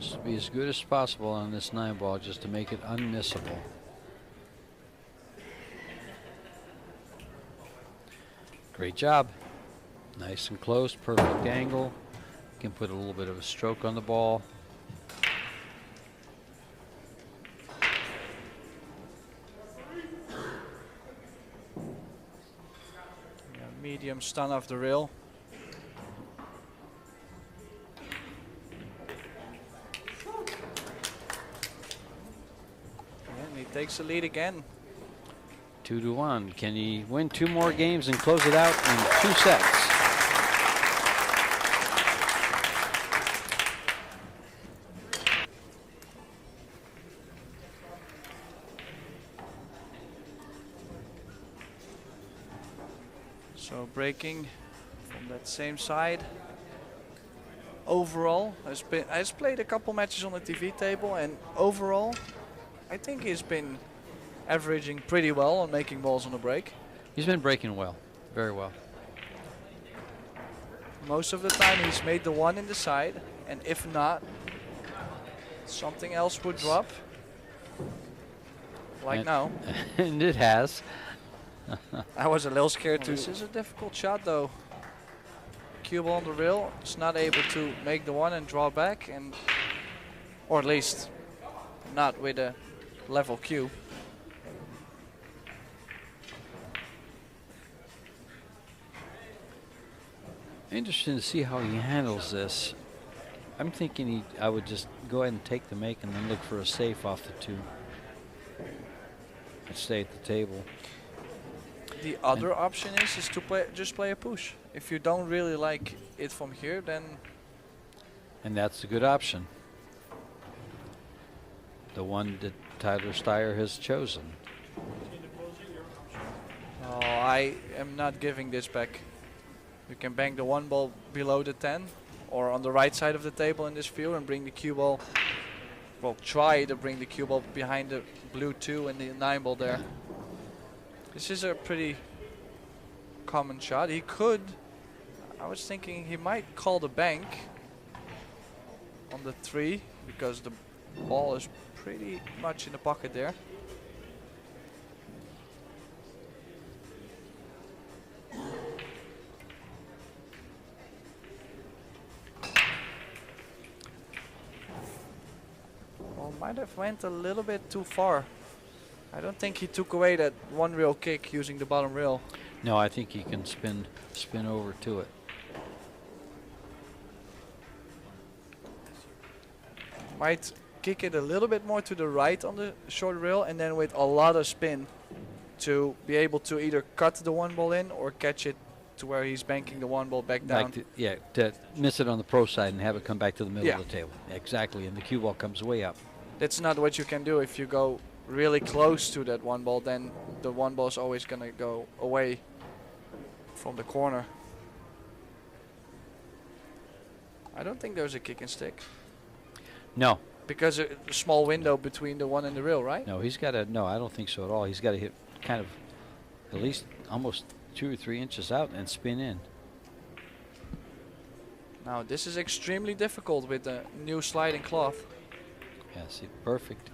Wants to be as good as possible on this 9-ball just to make it unmissable. Great job. Nice and close, perfect angle. Can put a little bit of a stroke on the ball. Yeah, medium stun off the rail. And he takes the lead again. 2-1. Can he win 2 more games and close it out in 2 sets? So breaking from that same side. Overall, has played a couple matches on the TV table, and overall, I think he's been averaging pretty well on making balls on the break. He's been breaking well, very well. Most of the time he's made the one in the side, and if not, something else would drop. Like And- now. And it has. I was a little scared too. This is a difficult shot though. Cue ball on the rail, it's not able to make the one and draw back, and or at least not with a level cue. Interesting to see how he handles this. I'm thinking I would just go ahead and take the make and then look for a safe off the 2. And stay at the table. The other option is to just play a push. If you don't really like it from here, then And that's a good option. The one that Tyler Styer has chosen. oh, I am not giving this back. You can bang the 1 ball below the 10 or on the right side of the table in this field and bring the cue ball. Well, try to bring the cue ball behind the blue 2 and the 9 ball there. This is a pretty common shot. He could, I was thinking he might call the bank on the 3 because the ball is pretty much in the pocket there. Well, might have went a little bit too far. I don't think he took away that 1 rail kick using the bottom rail. No, I think he can spin over to it. Might kick it a little bit more to the right on the short rail and then with a lot of spin to be able to either cut the 1 ball in or catch it to where he's banking the 1 ball back down. To miss it on the pro side and have it come back to the middle Yeah. of the table. Exactly, and the cue ball comes way up. That's not what you can do if you go really close to that 1 ball, then the 1 ball is always going to go away from the corner. I don't think there's a kick and stick No, because a small window between the 1 and the rail, right? no, he's got to. No, I don't think so at all. He's got to hit kind of at least almost 2 or 3 inches out and spin in. Now this is extremely difficult with the new sliding cloth. Yeah, see, perfect.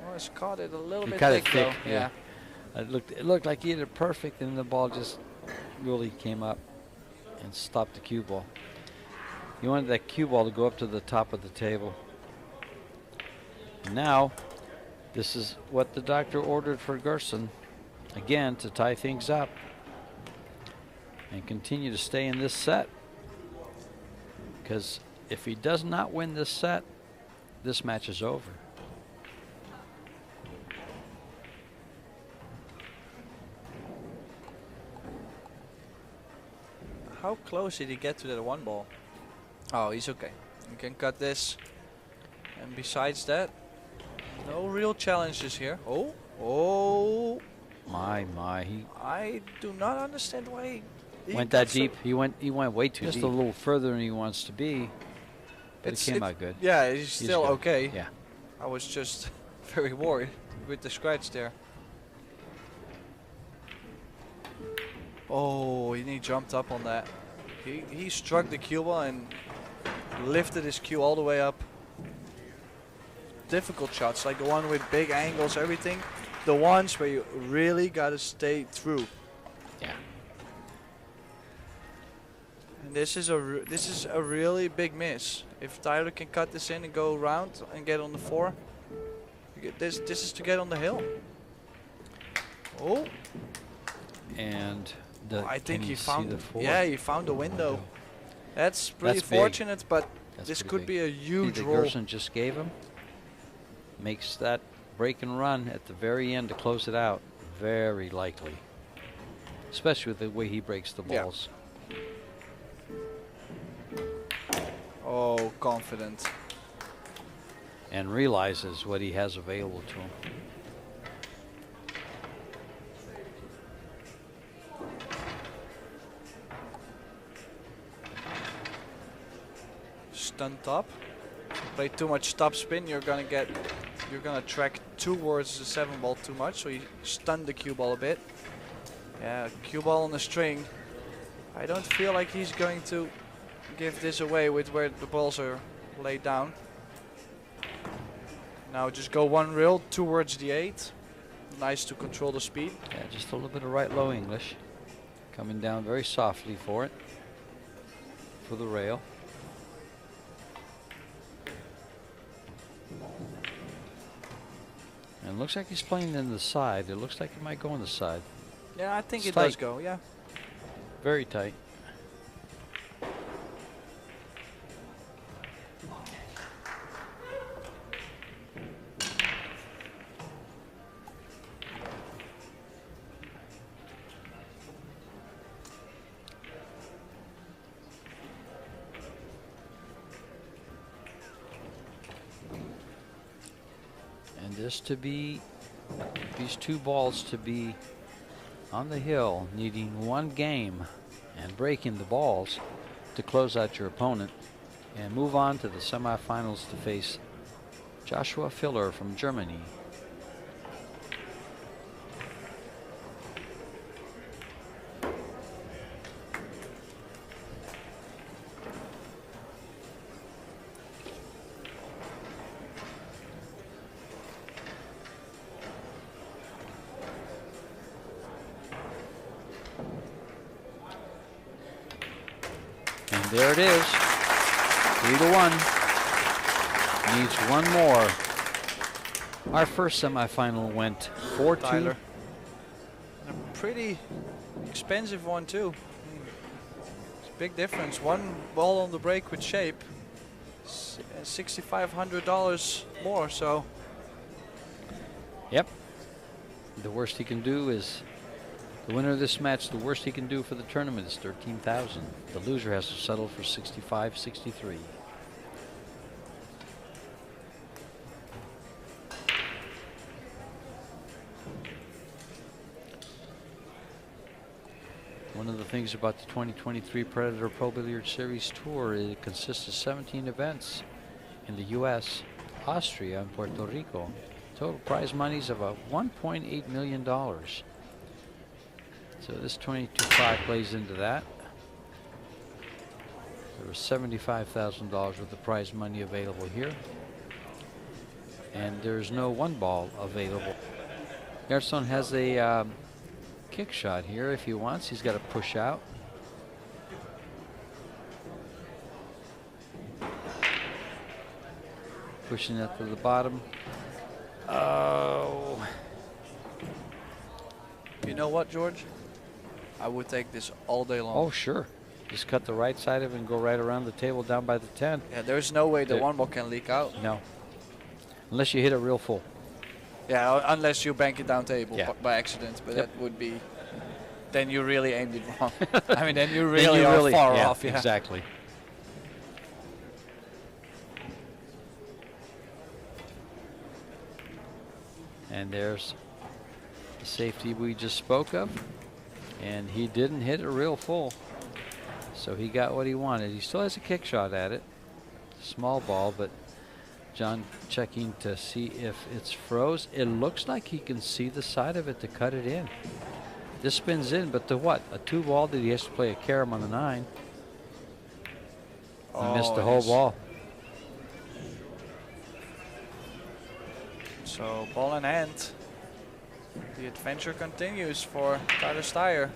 Oh, it's caught it a little He bit cut it thick though. thick, yeah. It looked like he hit it perfect, and the ball just really came up and stopped the cue ball. You wanted that cue ball to go up to the top of the table. Now, this is what the doctor ordered for Gerson. Again, to tie things up and continue to stay in this set. Because if he does not win this set, this match is over. How close did he get to that 1 ball? Oh, he's okay. You can cut this. And besides that, no real challenges here. Oh, oh. My, he I do not understand why he went got that so- deep. He went way too Just deep. Just a little further than he wants to be. But it came out good. Yeah, he's still good. okay. Yeah. I was just very worried with the scratch there. Oh, and he jumped up on that. He struck the cue ball and lifted his cue all the way up. difficult shots, like the one with big angles, everything. The ones where you really got to stay through. Yeah. And this is a really big miss. If Tyler can cut this in and go around and get on the 4, you get this is to get on the hill. Oh. And I think can he you see found the 4? Yeah, he found the window. That's pretty That's big. fortunate, but That's this pretty could big. be a See huge that roll. Gerson just gave him. Makes that break and run at the very end to close it out. Very likely. Especially with the way he breaks the Yeah. balls. Oh, confident. And realizes what he has available to him. Stun top. Play too much top spin, you're gonna track towards the 7 ball too much, so you stun the cue ball a bit. Yeah, cue ball on the string. I don't feel like he's going to give this away with where the balls are laid down. Now just go one rail towards the 8. Nice to control the speed. Yeah, just a little bit of right low English. Coming down very softly for it. For the rail. And it looks like he's playing in the side. It looks like he might go on the side. Yeah, I think It's it does tight. go, yeah. Very tight. And this to be, these 2 balls to be on the hill, needing 1 game and breaking the balls to close out your opponent and move on to the semifinals to face Joshua Filler from Germany. And there it is, 3-1. Needs 1 more. Our first semifinal went 4-2. Tyler. A pretty expensive one too. It's a big difference. 1 ball on the break with shape. $6,500 more, so. Yep. The worst he can do is, the winner of this match, the worst he can do for the tournament is $13,000. The loser has to settle for $65,63. One of the things about the 2023 Predator Pro Billiards Series Tour is it consists of 17 events in the U.S., Austria, and Puerto Rico. Total prize monies of $1.8 million. So this 22.5 plays into that. There was $75,000 worth of prize money available here. And there's no 1 ball available. Gerson has a kick shot here if he wants. He's got to push out. Pushing that to the bottom. Oh. You know what, George? I would take this all day long. Oh, sure. Just cut the right side of it and go right around the table down by the 10. Yeah, there's no way the There- 1 ball can leak out. No. Unless you hit it real full. Yeah, unless you bank it down table Yeah. by accident, but Yep. that would be. Then you really aimed it wrong. I mean, then you Then really you are far yeah, off. Yeah. Exactly. And there's the safety we just spoke of. And he didn't hit it real full. So he got what he wanted. He still has a kick shot at it. Small ball, but John checking to see if it's froze. It looks like he can see the side of it to cut it in. This spins in, but to what? A 2 ball that he has to play a carom on the 9. He missed the whole yes. ball. So ball in hand. The adventure continues for Tyler Styer.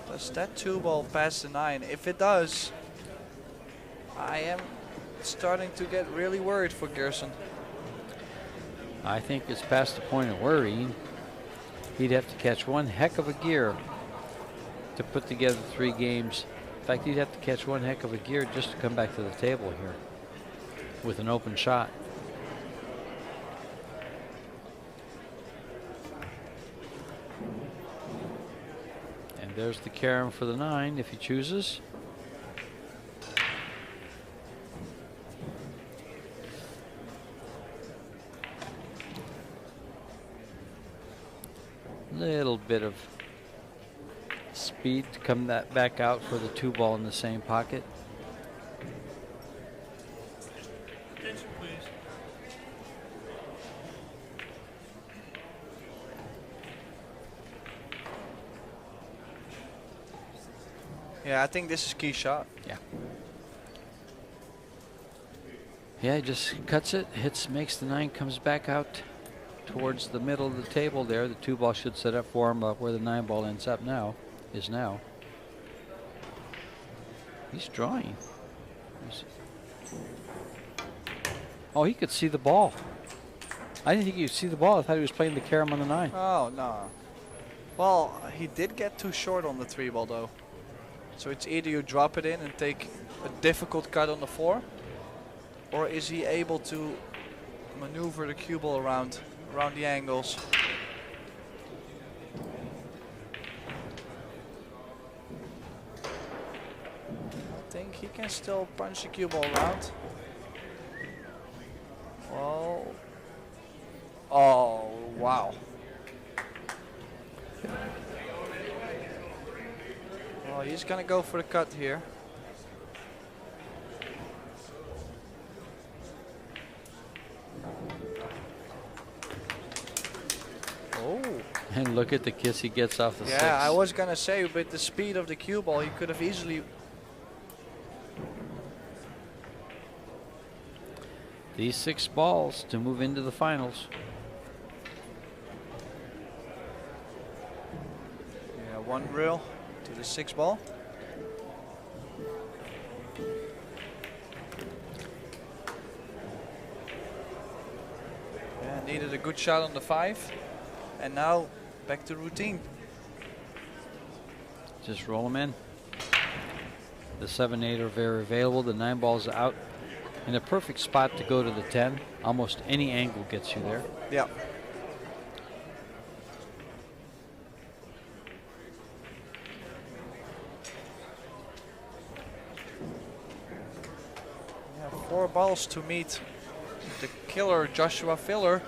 Does that 2-ball pass the 9? If it does, I am starting to get really worried for Gerson. I think it's past the point of worrying. He'd have to catch one heck of a gear to put together 3 games. In fact, he'd have to catch one heck of a gear just to come back to the table here with an open shot. And there's the carom for the 9 if he chooses. Little bit of speed to come that back out for the 2-ball in the same pocket. Attention, please. Yeah, I think this is key shot. Yeah. Yeah, he just cuts it, hits, makes the 9, comes back out towards the middle of the table there. The 2-ball should set up for him where the 9-ball ends up now. He's drawing. Oh, he could see the ball. I didn't think he could see the ball. I thought he was playing the carom on the 9. Oh, no. Well, he did get too short on the 3-ball though. So it's either you drop it in and take a difficult cut on the 4, or is he able to maneuver the cue ball around the angles. I think he can still punch the cue ball around. Well, oh wow. Well, he's gonna go for the cut here. Oh. And look at the kiss he gets off the 6. Yeah, I was gonna say with the speed of the cue ball, he could have easily. These 6 balls to move into the finals. Yeah, 1 reel to the 6-ball. Yeah, needed a good shot on the 5. And now back to routine. Just roll them in. The 7-8 are very available. The 9-ball's out in a perfect spot to go to the 10. Almost any angle gets you there. Yeah. Yeah, 4 balls to meet the killer Joshua Filler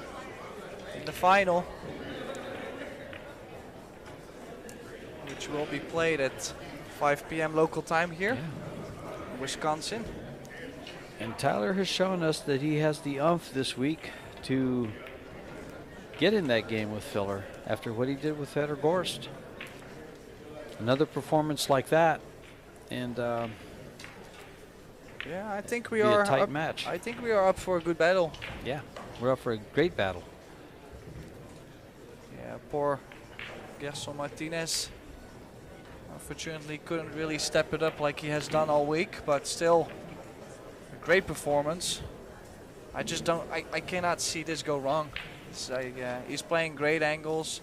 in the final, which will be played at 5 p.m. local time here in Wisconsin. And Tyler has shown us that he has the oomph this week to get in that game with Filler after what he did with Fedor Gorst. Another performance like that, and yeah, I think we be are a tight up, match. I think we are up for a good battle. Yeah, we're up for a great battle. Yeah, poor Gerson Martínez. Unfortunately, couldn't really step it up like he has done all week, but still a great performance. I just don't, I cannot see this go wrong. It's like, he's playing great angles.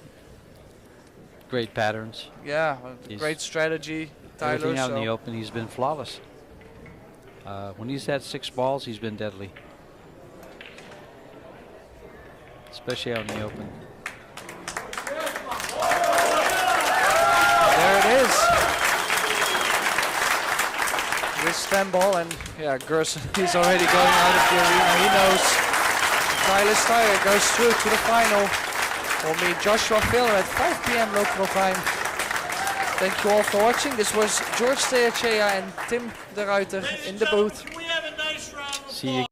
Great patterns. Yeah, He's great strategy, Tyler. Everything out in the so open, he's been flawless. When he's had 6 balls, he's been deadly. Especially out in the open. there it is. With 10 ball, and yeah, Gerson, he's already going out of the arena. He knows Tyler Styer goes through to the final. We'll meet Joshua Filler at 5 p.m. local time. Thank you all for watching. This was George Styer and Tim de Ruiter in the booth. Can we have a nice round of See you.